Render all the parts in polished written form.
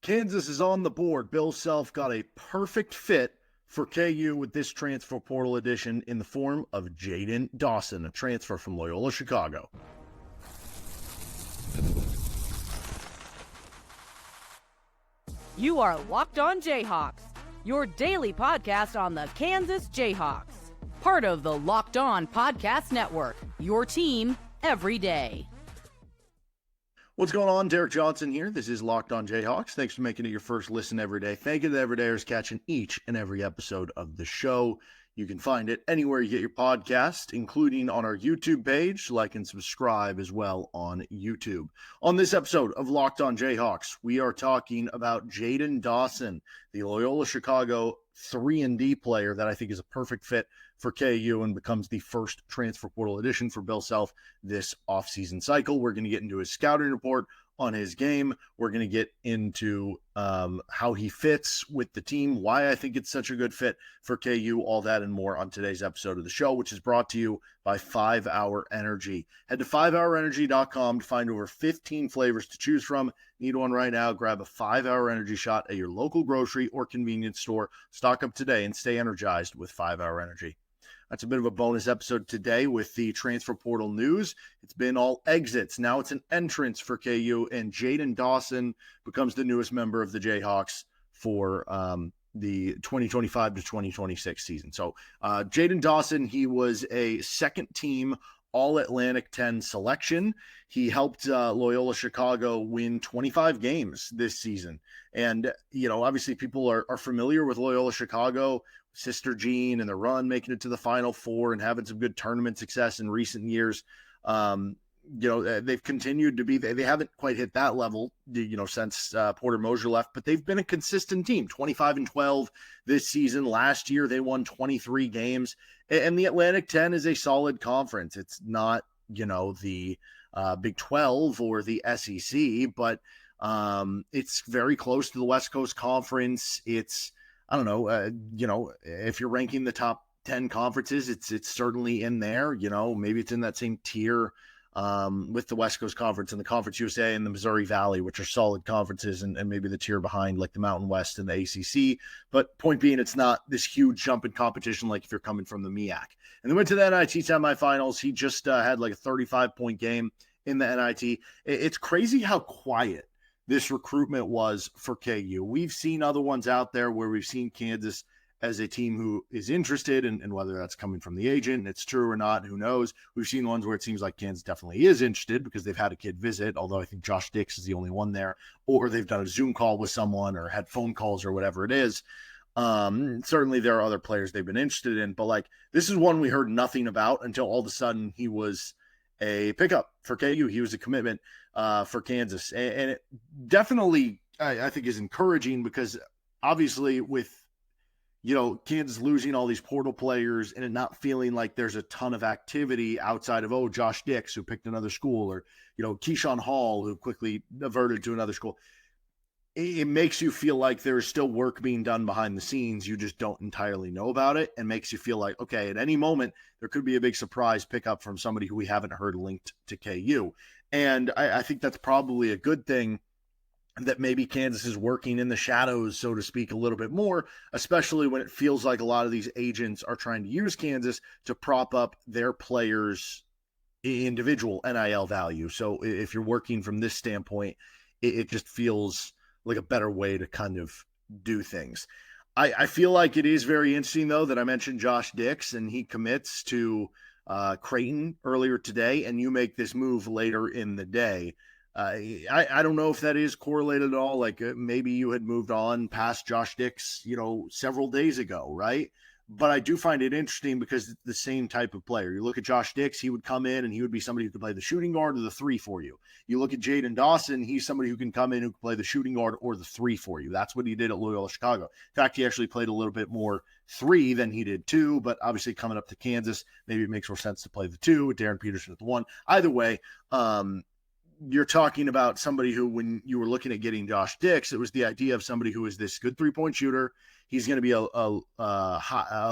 Kansas is on the board. Bill Self got a perfect fit for KU with this transfer portal addition in the form of Jayden Dawson, a transfer from Loyola Chicago. You are Locked On Jayhawks, your daily podcast on the Kansas Jayhawks. Part of the Locked On Podcast Network, your team every day. What's going on? Derek Johnson here. This is Locked On Jayhawks. Thanks for making it your first listen every day. Thank you to the everydayers catching each and every episode of the show. You can find it anywhere you get your podcast, including on our YouTube page. Like and subscribe as well on YouTube. On this episode of Locked On Jayhawks, we are talking about Jayden Dawson, the Loyola Chicago 3-and-D player that I think is a perfect fit for KU and becomes the first transfer portal addition for Bill Self this offseason cycle. We're going to get into his scouting report on his game. We're going to get into how he fits with the team, why I think it's such a good fit for KU, all that and more on today's episode of the show, which is brought to you by 5 Hour Energy. Head to 5hourenergy.com to find over 15 flavors to choose from. Need one right now? Grab a 5 Hour Energy shot at your local grocery or convenience store. Stock up today and stay energized with 5 Hour Energy. That's a bit of a bonus episode today with the transfer portal news. It's been all exits. Now it's an entrance for KU, and Jayden Dawson becomes the newest member of the Jayhawks for the 2025 to 2026 season. So Jayden Dawson, he was a second-team All-Atlantic 10 selection. He helped Loyola Chicago win 25 games this season. And, you know, obviously people are familiar with Loyola Chicago, Sister Jean and the run, making it to the Final Four and having some good tournament success in recent years. You know, they've continued to be, they haven't quite hit that level, you know, since Porter Moser left, but they've been a consistent team, 25-12 this season. Last year, they won 23 games, and the Atlantic 10 is a solid conference. It's not, you know, the Big 12 or the SEC, but it's very close to the West Coast Conference. It's, I don't know, you know, if you're ranking the top 10 conferences, it's certainly in there. You know, maybe it's in that same tier with the West Coast Conference and the Conference USA and the Missouri Valley, which are solid conferences, and maybe the tier behind like the Mountain West and the ACC. But point being, it's not this huge jump in competition like if you're coming from the MEAC. And then went to the NIT semifinals. He just had like a 35-point game in the NIT. It's crazy how quiet this recruitment was for KU. We've seen other ones out there where we've seen Kansas as a team who is interested, and whether that's coming from the agent and it's true or not, who knows. We've seen ones where it seems like Kansas definitely is interested because they've had a kid visit, although I think Josh Dix is the only one there, or they've done a Zoom call with someone or had phone calls or whatever it is. Certainly there are other players they've been interested in, but like this is one we heard nothing about until all of a sudden he was a pickup for KU. He was a commitment for Kansas. And it definitely, I think, is encouraging because obviously with, you know, Kansas losing all these portal players and it not feeling like there's a ton of activity outside of, Josh Dix, who picked another school, or, you know, Keyshawn Hall, who quickly diverted to another school. It makes you feel like there's still work being done behind the scenes. You just don't entirely know about it, and makes you feel like, okay, at any moment, there could be a big surprise pickup from somebody who we haven't heard linked to KU. And I think that's probably a good thing, that maybe Kansas is working in the shadows, so to speak, a little bit more, especially when it feels like a lot of these agents are trying to use Kansas to prop up their players' individual NIL value. So if you're working from this standpoint, it just feels like a better way to kind of do things. I feel like it is very interesting, though, that I mentioned Josh Dix, and he commits to Creighton earlier today, and you make this move later in the day. I don't know if that is correlated at all. Like maybe you had moved on past Josh Dix, you know, several days ago, right? But I do find it interesting because it's the same type of player. You look at Josh Dix, he would come in and he would be somebody who could play the shooting guard or the three for you. You look at Jayden Dawson, he's somebody who can come in who can play the shooting guard or the three for you. That's what he did at Loyola Chicago. In fact, he actually played a little bit more three than he did two, but obviously coming up to Kansas, maybe it makes more sense to play the two with Darryn Peterson at the one. Either way, you're talking about somebody who, when you were looking at getting Josh Dix, it was the idea of somebody who is this good three-point shooter. He's going to be a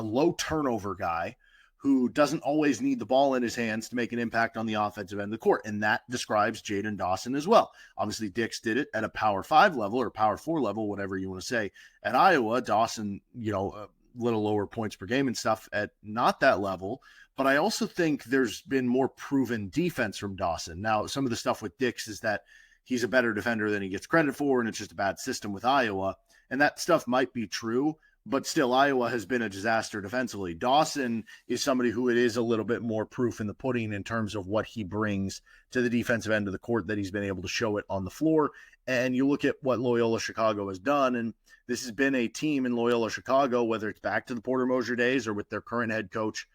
low turnover guy who doesn't always need the ball in his hands to make an impact on the offensive end of the court. And that describes Jayden Dawson as well. Obviously, Dix did it at a Power 5 level or Power 4 level, whatever you want to say. At Iowa, Dawson, a little lower points per game and stuff at not that level. But I also think there's been more proven defense from Dawson. Now, some of the stuff with Dix is that he's a better defender than he gets credit for, and it's just a bad system with Iowa. And that stuff might be true, but still, Iowa has been a disaster defensively. Dawson is somebody who it is a little bit more proof in the pudding in terms of what he brings to the defensive end of the court, that he's been able to show it on the floor. And you look at what Loyola Chicago has done, and this has been a team in Loyola Chicago, whether it's back to the Porter Moser days or with their current head coach,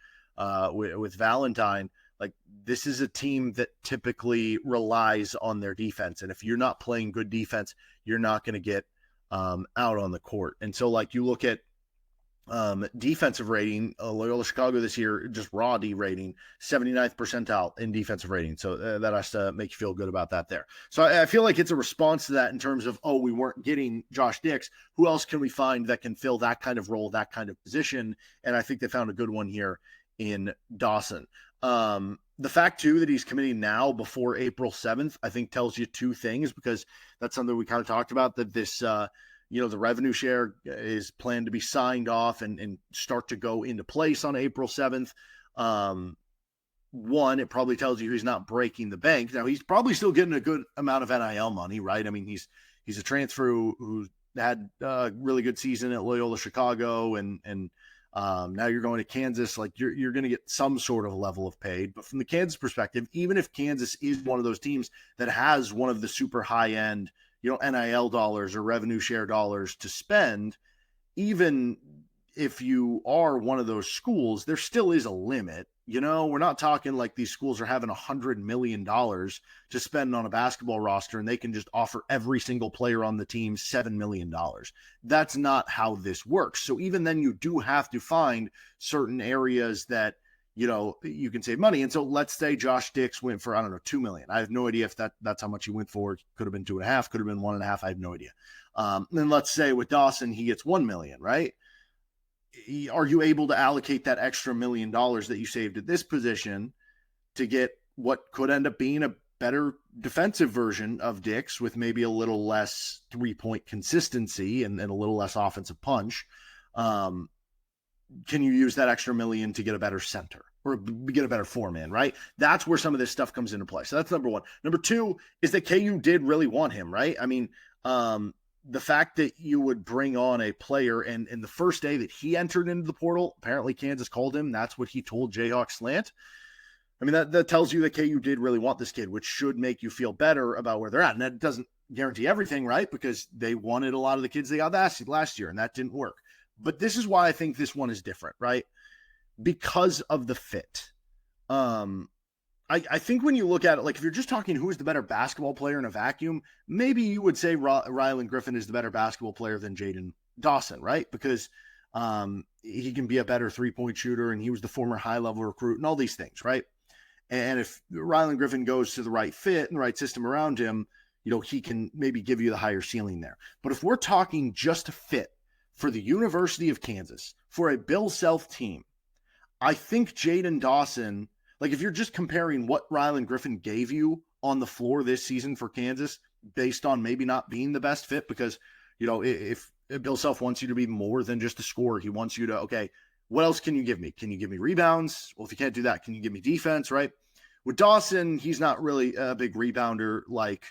with Valentine. Like, this is a team that typically relies on their defense. And if you're not playing good defense, you're not going to get out on the court. And so, like, you look at defensive rating, Loyola Chicago this year, just raw D rating, 79th percentile in defensive rating. So that has to make you feel good about that there. So I feel like it's a response to that in terms of, we weren't getting Josh Dix. Who else can we find that can fill that kind of role, that kind of position? And I think they found a good one here in Dawson. The fact, too, that he's committing now before April 7th, I think tells you two things, because that's something we kind of talked about, that this, the revenue share is planned to be signed off and start to go into place on April 7th. One, it probably tells you he's not breaking the bank. Now, he's probably still getting a good amount of NIL money, right? I mean, he's a transfer who had a really good season at Loyola Chicago, and now you're going to Kansas. Like, you're going to get some sort of level of paid. But from the Kansas perspective, even if Kansas is one of those teams that has one of the super high end, NIL dollars or revenue share dollars to spend, even if you are one of those schools, there still is a limit. We're not talking like these schools are having $100 million to spend on a basketball roster and they can just offer every single player on the team $7 million. That's not how this works. So even then, you do have to find certain areas that, you can save money. And so let's say Josh Dix went for, $2 million. I have no idea if that's how much he went for. Could have been 2.5, could have been 1.5. I have no idea. Then let's say with Dawson, he gets 1 million, right? Are you able to allocate that extra $1 million that you saved at this position to get what could end up being a better defensive version of Dix with maybe a little less 3-point consistency and a little less offensive punch? Can you use that extra $1 million to get a better center or get a better four-man, right? That's where some of this stuff comes into play. So that's number one. Number two is that KU did really want him, right? I mean, the fact that you would bring on a player and the first day that he entered into the portal, apparently Kansas called him. That's what he told Jayhawk Slant. I mean, that tells you that KU did really want this kid, which should make you feel better about where they're at. And that doesn't guarantee everything, right? Because they wanted a lot of the kids they got last year, and that didn't work. But this is why I think this one is different, right? Because of the fit. I think when you look at it, like if you're just talking who is the better basketball player in a vacuum, maybe you would say Rylan Griffin is the better basketball player than Jayden Dawson, right? Because he can be a better 3-point shooter, and he was the former high-level recruit and all these things, right? And if Rylan Griffin goes to the right fit and the right system around him, he can maybe give you the higher ceiling there. But if we're talking just a fit for the University of Kansas, for a Bill Self team, I think Jayden Dawson, like if you're just comparing what Rylan Griffin gave you on the floor this season for Kansas based on maybe not being the best fit, because, if Bill Self wants you to be more than just a scorer, he wants you to, okay, what else can you give me? Can you give me rebounds? Well, if you can't do that, can you give me defense, right? With Dawson, he's not really a big rebounder like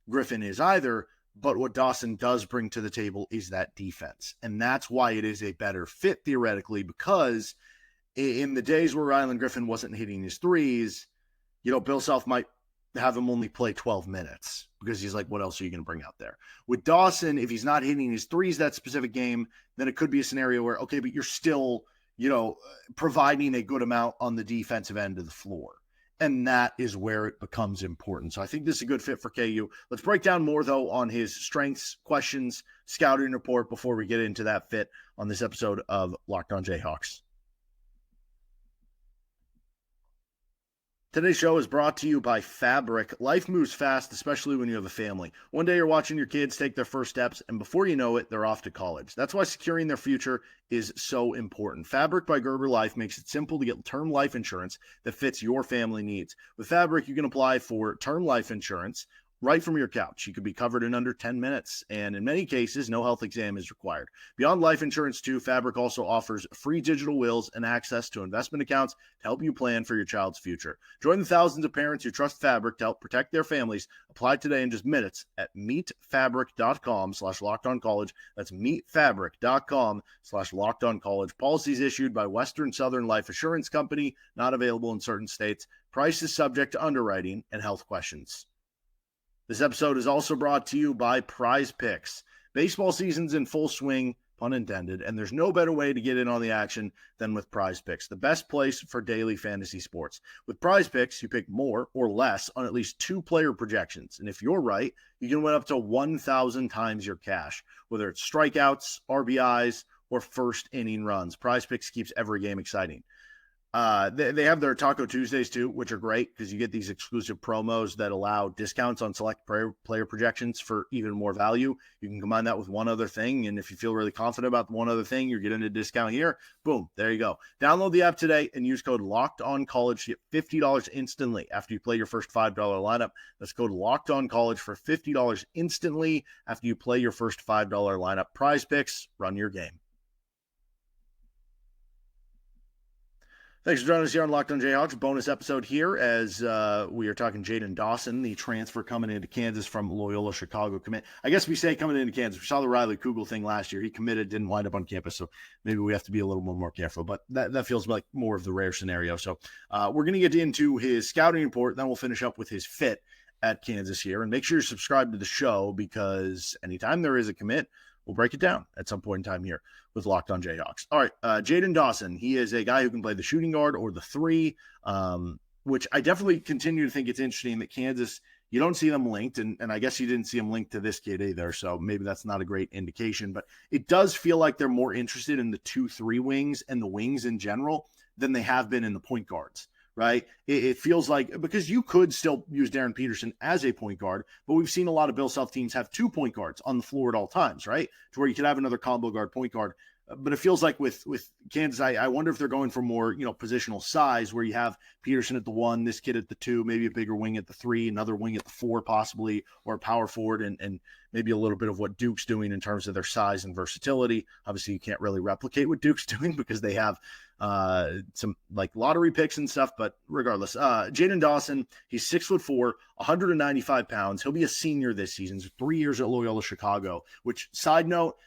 Griffin is either, but what Dawson does bring to the table is that defense. And that's why it is a better fit theoretically, because in the days where Rylan Griffin wasn't hitting his threes, Bill Self might have him only play 12 minutes because he's like, what else are you going to bring out there? With Dawson, if he's not hitting his threes that specific game, then it could be a scenario where, okay, but you're still, providing a good amount on the defensive end of the floor. And that is where it becomes important. So I think this is a good fit for KU. Let's break down more, though, on his strengths, questions, scouting report before we get into that fit on this episode of Locked On Jayhawks. Today's show is brought to you by Fabric. Life moves fast, especially when you have a family. One day you're watching your kids take their first steps, and before you know it, they're off to college. That's why securing their future is so important. Fabric by Gerber Life makes it simple to get term life insurance that fits your family needs. With Fabric, you can apply for term life insurance right from your couch. You could be covered in under 10 minutes, and in many cases, no health exam is required. Beyond life insurance, too, Fabric also offers free digital wills and access to investment accounts to help you plan for your child's future. Join the thousands of parents who trust Fabric to help protect their families. Apply today in just minutes at meetfabric.com/lockedoncollege. That's meetfabric.com/lockedoncollege. Policies issued by Western Southern Life Assurance Company, not available in certain states. Price is subject to underwriting and health questions. This episode is also brought to you by Prize Picks. Baseball season's in full swing, pun intended, and there's no better way to get in on the action than with Prize Picks, the best place for daily fantasy sports. With Prize Picks, you pick more or less on at least 2 player projections, and if you're right, you can win up to 1,000 times your cash, whether it's strikeouts, RBIs, or first inning runs. Prize Picks keeps every game exciting. They have their Taco Tuesdays too, which are great because you get these exclusive promos that allow discounts on select player projections for even more value. You can combine that with one other thing, and if you feel really confident about one other thing, you're getting a discount here. Boom, there you go. Download the app today and use code LOCKEDONCollege to get $50 instantly after you play your first $5 lineup. That's code LOCKEDONCollege for $50 instantly after you play your first $5 lineup. Prize Picks, run your game. Thanks for joining us here on Locked on Jayhawks. Bonus episode here as we are talking Jayden Dawson, the transfer coming into Kansas from Loyola Chicago commit. I guess we say coming into Kansas. We saw the Riley Kugel thing last year. He committed, didn't wind up on campus, so maybe we have to be a little more careful. But that feels like more of the rare scenario. So we're going to get into his scouting report, then we'll finish up with his fit at Kansas here. And make sure you're subscribed to the show because anytime there is a commit, we'll break it down at some point in time here with Locked on Jayhawks. All right, Jayden Dawson. He is a guy who can play the shooting guard or the 3, which I definitely continue to think it's interesting that Kansas, you don't see them linked, and I guess you didn't see them linked to this kid either, so maybe that's not a great indication. But it does feel like they're more interested in the 2-3 wings and the wings in general than they have been in the point guards. Right? It feels like, because you could still use Darryn Peterson as a point guard, but we've seen a lot of Bill Self teams have 2 point guards on the floor at all times, right? To where you could have another combo guard point guard. But it feels like with Kansas, I wonder if they're going for more, positional size where you have Peterson at the 1, this kid at the 2, maybe a bigger wing at the 3, another wing at the 4 possibly, or a power forward, and maybe a little bit of what Duke's doing in terms of their size and versatility. Obviously, you can't really replicate what Duke's doing because they have some like lottery picks and stuff, but regardless, Jayden Dawson, he's 6'4", 195 pounds. He'll be a senior this season. 3 years at Loyola Chicago, which, side note,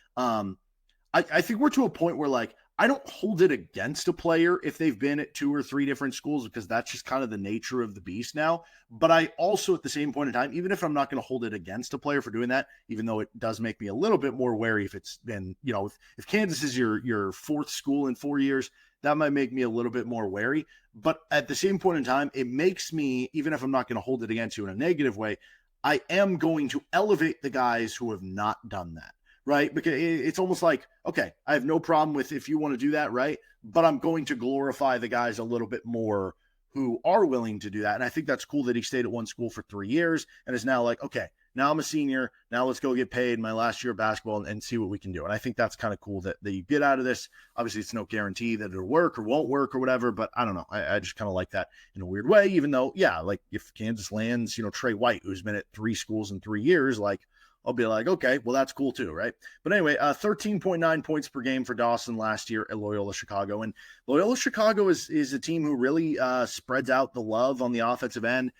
I think we're to a point where, like, I don't hold it against a player if they've been at 2 or 3 different schools because that's just kind of the nature of the beast now. But I also, at the same point in time, even if I'm not going to hold it against a player for doing that, even though it does make me a little bit more wary if it's been, if Kansas is your 4th school in 4 years, that might make me a little bit more wary. But at the same point in time, it makes me, even if I'm not going to hold it against you in a negative way, I am going to elevate the guys who have not done that. Right? Because it's almost like, okay, I have no problem with if you want to do that, right? But I'm going to glorify the guys a little bit more who are willing to do that. And I think that's cool that he stayed at one school for 3 years and is now like, okay, now I'm a senior. Now let's go get paid my last year of basketball and see what we can do. And I think that's kind of cool that you get out of this. Obviously, it's no guarantee that it'll work or won't work or whatever, but I don't know. I just kind of like that in a weird way, even though, yeah, like if Kansas lands, Trey White, who's been at 3 schools in 3 years, like, I'll be like, okay, well, that's cool too, right? But anyway, 13.9 points per game for Dawson last year at Loyola Chicago. And Loyola Chicago is a team who really spreads out the love on the offensive end.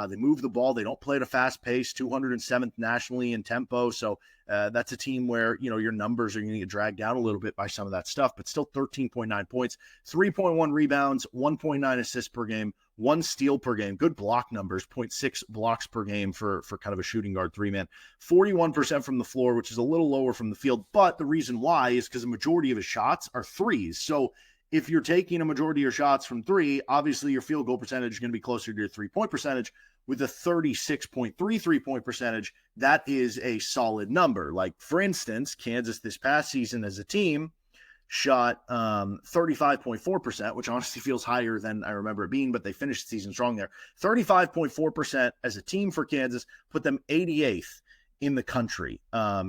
They move the ball. They don't play at a fast pace, 207th nationally in tempo. So that's a team where, your numbers are going to get dragged down a little bit by some of that stuff, but still 13.9 points, 3.1 rebounds, 1.9 assists per game, 1 steal per game. Good block numbers, 0.6 blocks per game for kind of a shooting guard 3-man. 41% from the floor, which is a little lower from the field. But the reason why is because the majority of his shots are threes. So if you're taking a majority of your shots from 3, obviously your field goal percentage is going to be closer to your 3-point percentage. With a 36.3 3-point percentage, that is a solid number. Like, for instance, Kansas this past season as a team shot 35.4%, which honestly feels higher than I remember it being, but they finished the season strong there. 35.4% as a team for Kansas, put them 88th in the country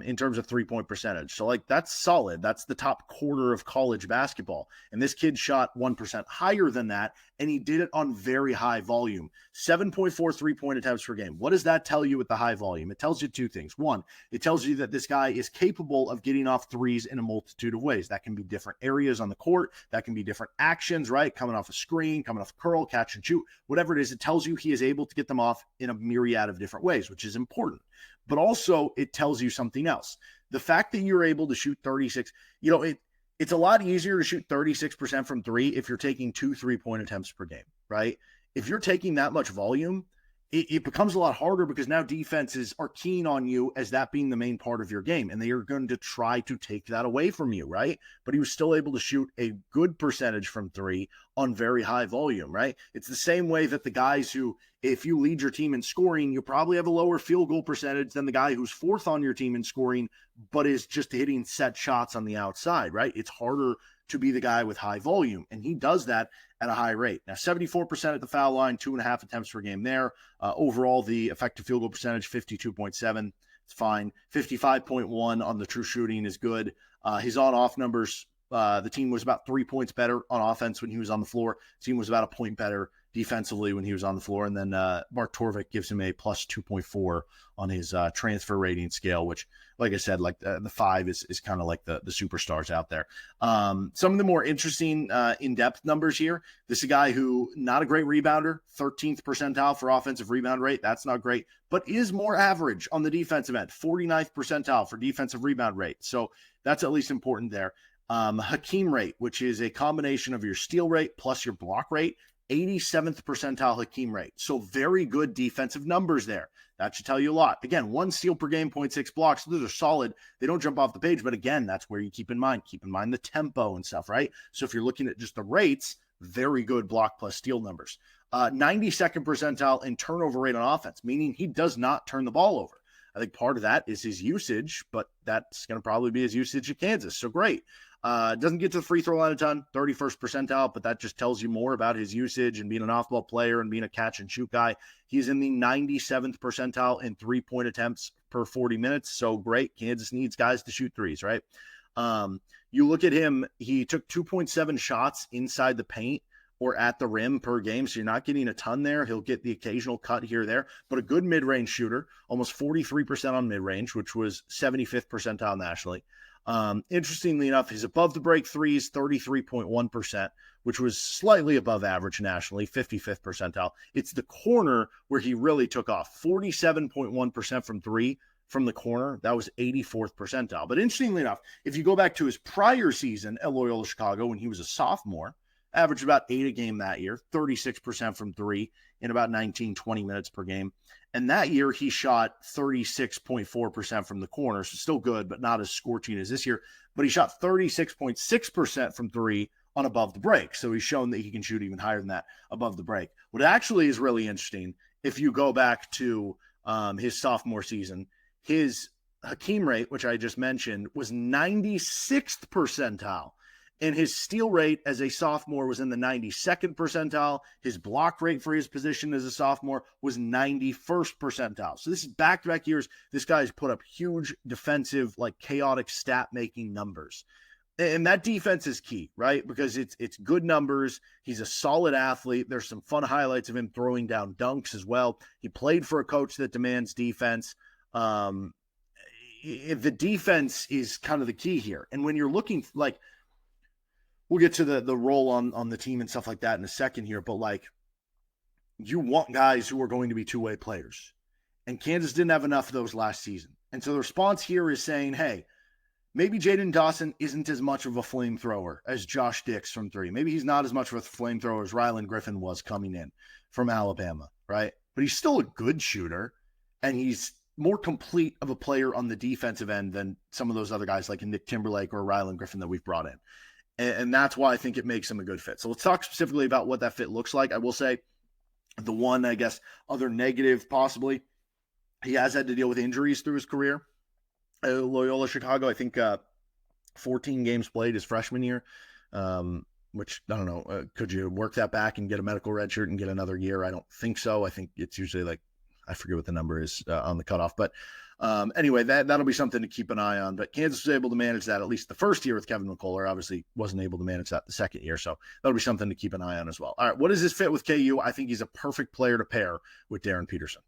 in terms of 3-point percentage. So like that's solid. That's the top quarter of college basketball. And this kid shot 1% higher than that, and he did it on very high volume. 7.4 3-point attempts per game. What does that tell you with the high volume? It tells you two things. One, it tells you that this guy is capable of getting off threes in a multitude of ways. That can be different areas on the court. That can be different actions, right? Coming off a screen, coming off a curl, catch and shoot, whatever it is, it tells you he is able to get them off in a myriad of different ways, which is important. But also it tells you something else. The fact that you're able to shoot 36, it's a lot easier to shoot 36% from three if you're taking 2 3-point attempts per game, right? If you're taking that much volume, it becomes a lot harder because now defenses are keen on you as that being the main part of your game, and they are going to try to take that away from you, right? But he was still able to shoot a good percentage from three on very high volume, right? It's the same way that the guys who, if you lead your team in scoring, you probably have a lower field goal percentage than the guy who's fourth on your team in scoring, but is just hitting set shots on the outside, right? It's harder to be the guy with high volume, and he does that at a high rate. Now, 74% at the foul line, 2.5 attempts per game there. Overall, the effective field goal percentage, 52.7. It's fine. 55.1 on the true shooting is good. His on-off numbers, the team was about 3 points better on offense when he was on the floor. The team was about a point better defensively when he was on the floor. And then Mark Torvik gives him a plus 2.4 on his transfer rating scale, which, like I said, like the 5 is kind of like the superstars out there. Some of the more interesting in-depth numbers here. This is a guy who, not a great rebounder, 13th percentile for offensive rebound rate. That's not great, but is more average on the defensive end, 49th percentile for defensive rebound rate. So that's at least important there. Hakeem rate, which is a combination of your steal rate plus your block rate, 87th percentile Hakeem rate. So very good defensive numbers there. That should tell you a lot. Again, 1 steal per game, 0.6 blocks. Those are solid. They don't jump off the page, but again, that's where you keep in mind. Keep in mind the tempo and stuff, right? So if you're looking at just the rates, very good block plus steal numbers. 92nd percentile in turnover rate on offense, meaning he does not turn the ball over. I think part of that is his usage, but that's going to probably be his usage at Kansas. So great. Doesn't get to the free throw line a ton, 31st percentile, but that just tells you more about his usage and being an off-ball player and being a catch and shoot guy. He's in the 97th percentile in 3-point attempts per 40 minutes. So great. Kansas needs guys to shoot threes, right? You look at him, he took 2.7 shots inside the paint or at the rim per game. So you're not getting a ton there. He'll get the occasional cut here or there, but a good mid-range shooter, almost 43% on mid-range, which was 75th percentile nationally. Interestingly enough, his above the break threes, 33.1%, which was slightly above average nationally, 55th percentile. It's the corner where he really took off, 47.1% from three from the corner. That was 84th percentile. But interestingly enough, if you go back to his prior season at Loyola Chicago when he was a sophomore, averaged about 8 a game that year, 36% from three in about 19, 20 minutes per game. And that year he shot 36.4% from the corner. So still good, but not as scorching as this year. But he shot 36.6% from three on above the break. So he's shown that he can shoot even higher than that above the break. What actually is really interesting, if you go back to his sophomore season, his Hakeem rate, which I just mentioned, was 96th percentile. And his steal rate as a sophomore was in the 92nd percentile. His block rate for his position as a sophomore was 91st percentile. So this is back-to-back years. This guy's put up huge defensive, like chaotic stat-making numbers. And that defense is key, right? Because it's good numbers. He's a solid athlete. There's some fun highlights of him throwing down dunks as well. He played for a coach that demands defense. The defense is kind of the key here. And when you're looking like, we'll get to the role on the team and stuff like that in a second here, but like you want guys who are going to be two-way players. And Kansas didn't have enough of those last season. And so the response here is saying, hey, maybe Jayden Dawson isn't as much of a flamethrower as Josh Dix from three. Maybe he's not as much of a flamethrower as Rylan Griffin was coming in from Alabama, right? But he's still a good shooter, and he's more complete of a player on the defensive end than some of those other guys like Nick Timberlake or Rylan Griffin that we've brought in. And that's why I think it makes him a good fit. So let's talk specifically about what that fit looks like. I will say the one, I guess, other negative possibly, he has had to deal with injuries through his career at Loyola Chicago. I think 14 games played his freshman year, which I don't know. Could you work that back and get a medical red shirt and get another year? I don't think so. I think it's usually like, I forget what the number is on the cutoff, but anyway, that'll be something to keep an eye on. But Kansas was able to manage that at least the first year with Kevin McCullough. Obviously wasn't able to manage that the second year. So that'll be something to keep an eye on as well. All right. What does this fit with KU? I think he's a perfect player to pair with Darryn Peterson.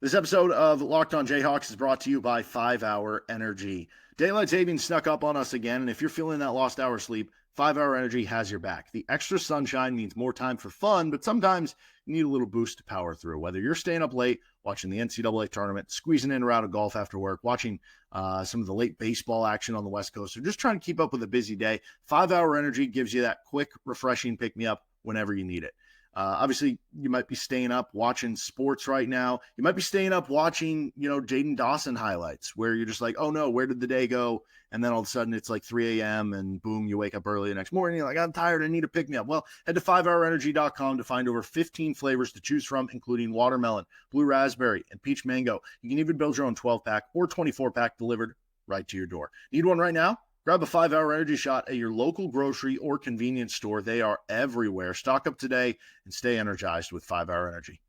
This episode of Locked On Jayhawks is brought to you by 5 Hour Energy. Daylight savings snuck up on us again, and if you're feeling that lost hour sleep, 5 Hour Energy has your back. The extra sunshine means more time for fun, but sometimes you need a little boost to power through. Whether you're staying up late, watching the NCAA tournament, squeezing in or out of golf after work, watching some of the late baseball action on the West Coast, or just trying to keep up with a busy day, 5 Hour Energy gives you that quick, refreshing pick-me-up whenever you need it. Obviously, you might be staying up watching sports right now. You might be staying up watching, Jayden Dawson highlights where you're just like, oh no, where did the day go? And then all of a sudden it's like 3 a.m. and boom, you wake up early the next morning. You're like, I'm tired. I need a pick me up. Well, head to 5hourenergy.com to find over 15 flavors to choose from, including watermelon, blue raspberry, and peach mango. You can even build your own 12-pack or 24-pack delivered right to your door. Need one right now? Grab a 5 Hour Energy shot at your local grocery or convenience store. They are everywhere. Stock up today and stay energized with 5 Hour Energy.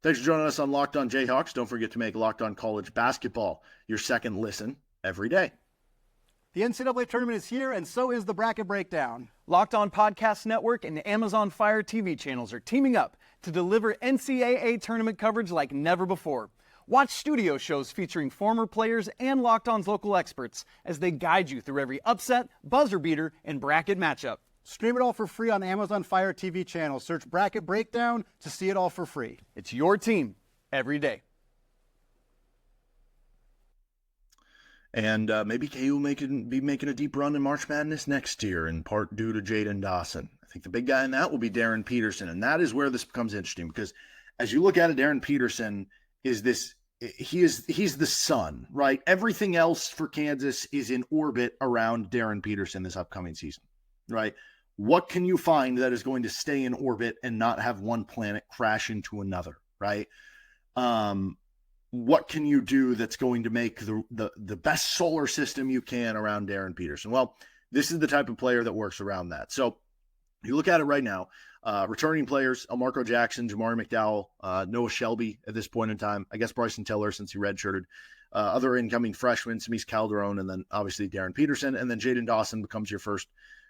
Thanks for joining us on Locked On Jayhawks. Don't forget to make Locked On College Basketball your second listen every day. The NCAA tournament is here, and so is the bracket breakdown. Locked On Podcast Network and Amazon Fire TV channels are teaming up to deliver NCAA tournament coverage like never before. Watch studio shows featuring former players and Locked On's local experts as they guide you through every upset, buzzer beater, and bracket matchup. Stream it all for free on Amazon Fire TV channel. Search Bracket Breakdown to see it all for free. It's your team every day. And maybe KU will be making a deep run in March Madness next year, in part due to Jayden Dawson. I think the big guy in that will be Darryn Peterson, and that is where this becomes interesting because as you look at it, Darryn Peterson is this. He's the sun, right? Everything else for Kansas is in orbit around Darryn Peterson this upcoming season, right? What can you find that is going to stay in orbit and not have one planet crash into another, right? What can you do that's going to make the best solar system you can around Darryn Peterson? Well, this is the type of player that works around that. So you look at it right now. Returning players, Elmarko Jackson, Jamari McDowell, Noah Shelby at this point in time. I guess Bryson Tiller since he redshirted. Other incoming freshmen, Samis Calderon, and then obviously Darryn Peterson. And then Jayden Dawson becomes your first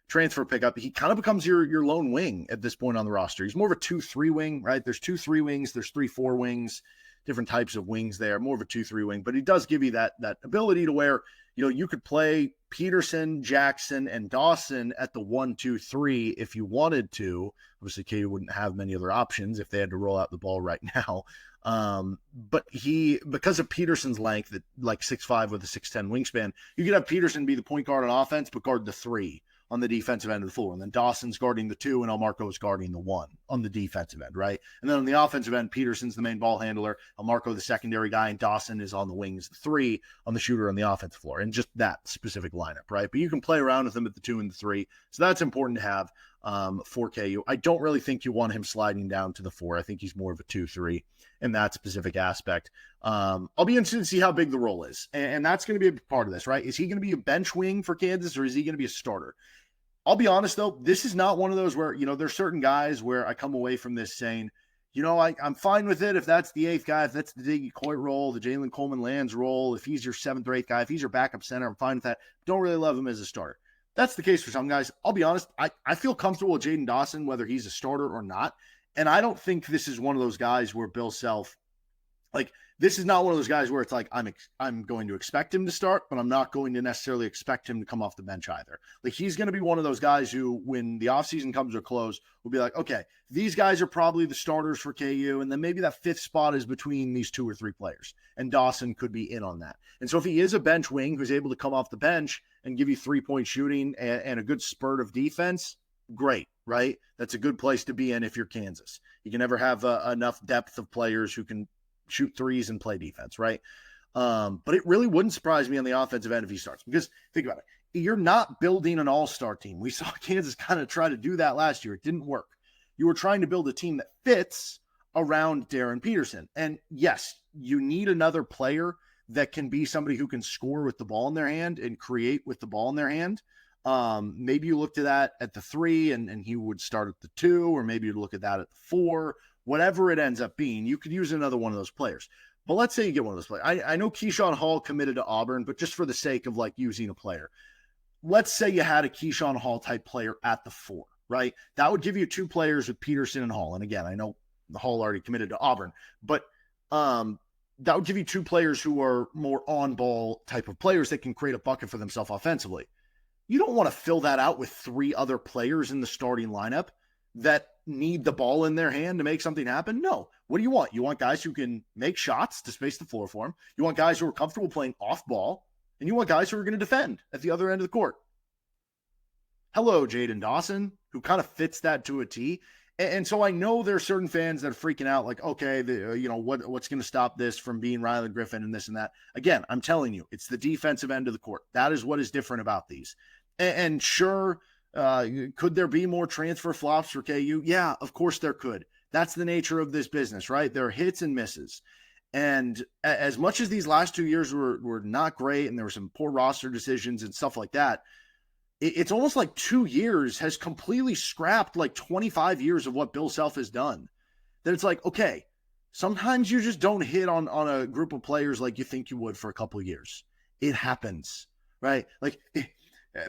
transfer pickup. He kind of becomes your lone wing at this point on the roster. He's more of a 2-3 wing, right? There's 2-3 wings. There's 3-4 wings, different types of wings there. More of a 2-3 wing. But he does give you that ability to where, you could play Peterson, Jackson, and Dawson at the 1-2-3 if you wanted to. Obviously, KU wouldn't have many other options if they had to roll out the ball right now. But because of Peterson's length, like 6'5" with a 6'10" wingspan, you could have Peterson be the point guard on offense, but guard the 3 on the defensive end of the floor. And then Dawson's guarding the 2 and Elmarko is guarding the 1 on the defensive end, right? And then on the offensive end, Peterson's the main ball handler, Elmarko the secondary guy, and Dawson is on the wings, the 3 on the shooter on the offensive floor, and just that specific lineup, right? But you can play around with them at the 2 and the 3. So that's important to have for KU. I don't really think you want him sliding down to the 4. I think he's more of a 2-3 in that specific aspect. I'll be interested to see how big the role is. And that's going to be a part of this, right? Is he going to be a bench wing for Kansas or is he going to be a starter? I'll be honest, though, this is not one of those where, there's certain guys where I come away from this saying, I'm fine with it if that's the 8th guy, if that's the Diggy Coit role, the Jalen Coleman-Lands role, if he's your 7th or 8th guy, if he's your backup center, I'm fine with that. Don't really love him as a starter. That's the case for some guys. I'll be honest, I feel comfortable with Jayden Dawson, whether he's a starter or not. And I don't think this is one of those guys where Bill Self, this is not one of those guys where it's like, I'm going to expect him to start, but I'm not going to necessarily expect him to come off the bench either. He's going to be one of those guys who, when the offseason comes to a close, will be like, okay, these guys are probably the starters for KU. And then maybe that 5th spot is between these 2 or 3 players. And Dawson could be in on that. And so if he is a bench wing who's able to come off the bench and give you 3-point shooting and a good spurt of defense, great, right? That's a good place to be in if you're Kansas. You can never have enough depth of players who can shoot 3s and play defense, right? But it really wouldn't surprise me on the offensive end if he starts, because think about it. You're not building an all-star team. We saw Kansas kind of try to do that last year. It didn't work. You were trying to build a team that fits around Darryn Peterson. And yes, you need another player that can be somebody who can score with the ball in their hand and create with the ball in their hand. Maybe you look to that at the 3 and he would start at the 2, or maybe you look at that at the 4, whatever it ends up being. You could use another one of those players. But let's say you get one of those players. I know Keyshawn Hall committed to Auburn, but just for the sake of like using a player, let's say you had a Keyshawn Hall type player at the 4, right? That would give you 2 players with Peterson and Hall. And again, I know the Hall already committed to Auburn, but that would give you 2 players who are more on-ball type of players that can create a bucket for themselves offensively. You don't want to fill that out with 3 other players in the starting lineup that need the ball in their hand to make something happen. No. What do you want? You want guys who can make shots to space the floor for them. You want guys who are comfortable playing off ball, and you want guys who are going to defend at the other end of the court. Hello, Jayden Dawson, who kind of fits that to a T. And so I know there are certain fans that are freaking out like, okay, what's going to stop this from being Riley Griffin and this and that. Again, I'm telling you, it's the defensive end of the court. That is what is different about these. And sure, could there be more transfer flops for KU? Yeah, of course there could. That's the nature of this business, right? There are hits and misses. And as much as these last 2 years were not great and there were some poor roster decisions and stuff like that, it's almost like 2 years has completely scrapped like 25 years of what Bill Self has done. That it's like, okay, sometimes you just don't hit on a group of players like you think you would for a couple of years. It happens, right? Like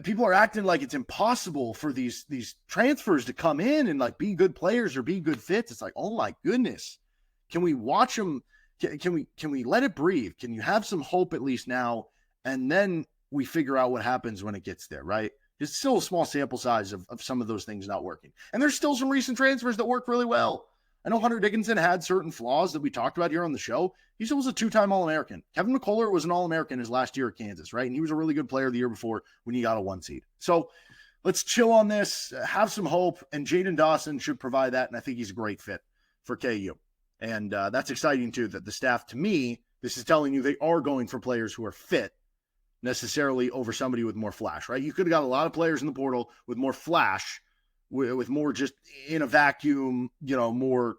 people are acting like it's impossible for these transfers to come in and like be good players or be good fits. It's like, oh my goodness, can we watch them? Can we let it breathe? Can you have some hope at least now? And then we figure out what happens when it gets there, right? It's still a small sample size of some of those things not working. And there's still some recent transfers that work really well. I know Hunter Dickinson had certain flaws that we talked about here on the show. He still was a 2-time All-American. Kevin McCullough was an All-American his last year at Kansas, right? And he was a really good player the year before when he got a 1 seed. So let's chill on this, have some hope, and Jayden Dawson should provide that, and I think he's a great fit for KU. And that's exciting, too, that the staff, to me, this is telling you they are going for players who are fit necessarily over somebody with more flash, right? You could have got a lot of players in the portal with more flash, with more just in a vacuum, more,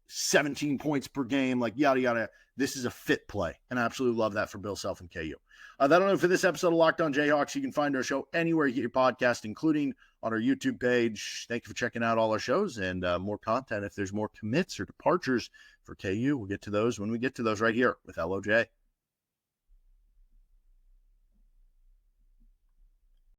17 points per game, like yada, yada. This is a fit play, and I absolutely love that for Bill Self and KU. That'll do it for this episode of Locked On Jayhawks. You can find our show anywhere you get your podcast, including on our YouTube page. Thank you for checking out all our shows and more content. If there's more commits or departures for KU, we'll get to those when we get to those right here with LOJ.